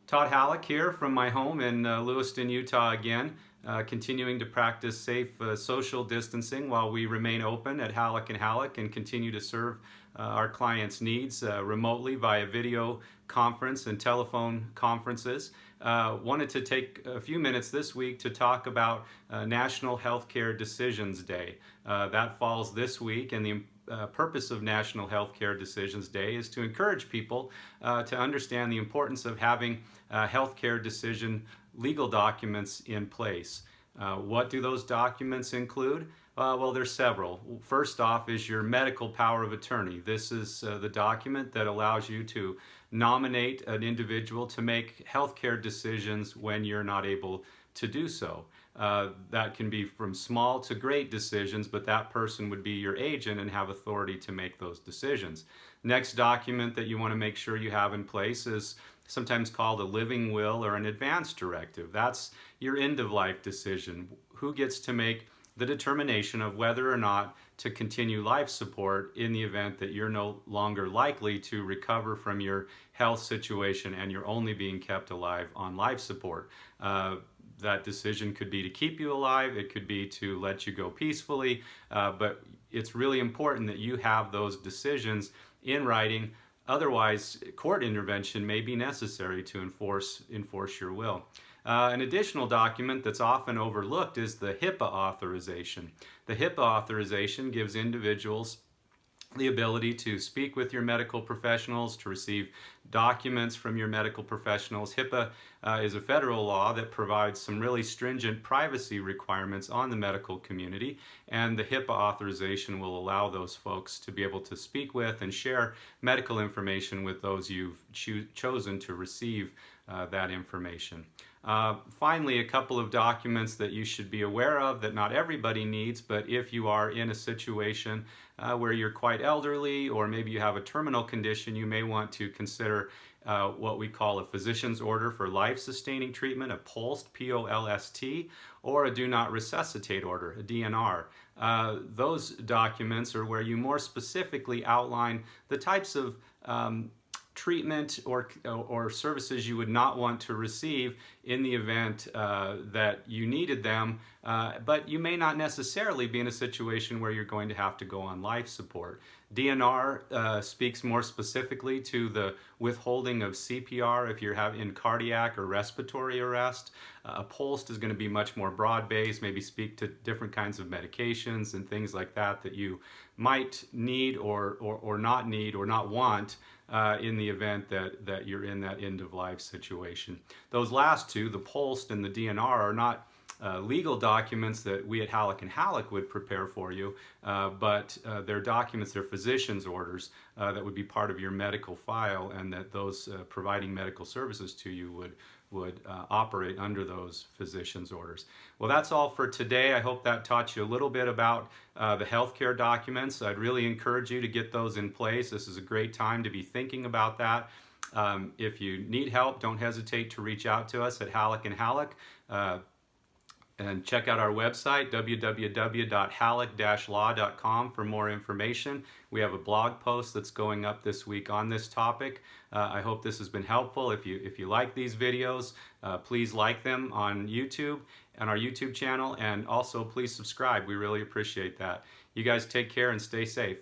Todd Halleck here from my home in Lewiston, Utah again, continuing to practice safe social distancing while we remain open at Halleck & Halleck and continue to serve our clients' needs remotely via video conference and telephone conferences. Wanted to take a few minutes this week to talk about National Healthcare Decisions Day. That falls this week, and the purpose of National Healthcare Decisions Day is to encourage people to understand the importance of having healthcare decision legal documents in place. What do those documents include? Well, there's several. First off is your medical power of attorney. This is the document that allows you to nominate an individual to make healthcare decisions when you're not able to do so. That can be from small to great decisions, but that person would be your agent and have authority to make those decisions. Next document that you want to make sure you have in place is sometimes called a living will or an advance directive. That's your end-of-life decision. Who gets to make the determination of whether or not to continue life support in the event that you're no longer likely to recover from your health situation and you're only being kept alive on life support. That decision could be to keep you alive, it could be to let you go peacefully, but it's really important that you have those decisions in writing. Otherwise, court intervention may be necessary to enforce your will. An additional document that's often overlooked is the HIPAA authorization. The HIPAA authorization gives individuals the ability to speak with your medical professionals, to receive documents from your medical professionals. HIPAA is a federal law that provides some really stringent privacy requirements on the medical community, and the HIPAA authorization will allow those folks to be able to speak with and share medical information with those you've chosen to receive that information. Finally, a couple of documents that you should be aware of that not everybody needs, but if you are in a situation where you're quite elderly or maybe you have a terminal condition, you may want to consider what we call a physician's order for life-sustaining treatment, a POLST, P-O-L-S-T, or a do not resuscitate order, a DNR. Those documents are where you more specifically outline the types of treatment or services you would not want to receive in the event that you needed them, but you may not necessarily be in a situation where you're going to have to go on life support. DNR speaks more specifically to the withholding of CPR if you're in cardiac or respiratory arrest. A POLST is going to be much more broad-based, maybe speak to different kinds of medications and things like that that you might need or not need or not want in the event that you're in that end-of-life situation. Those last two, the POLST and the DNR, are not legal documents that we at Halleck & Halleck would prepare for you, but they're documents, they're physician's orders that would be part of your medical file, and that those providing medical services to you would operate under those physician's orders. Well, that's all for today. I hope that taught you a little bit about the healthcare documents. I'd really encourage you to get those in place. This is a great time to be thinking about that. If you need help, don't hesitate to reach out to us at Halleck & Halleck. And check out our website, www.halleck-law.com, for more information. We have a blog post that's going up this week on this topic. I hope this has been helpful. If you like these videos, please like them on YouTube and our YouTube channel, and also please subscribe. We really appreciate that. You guys take care and stay safe.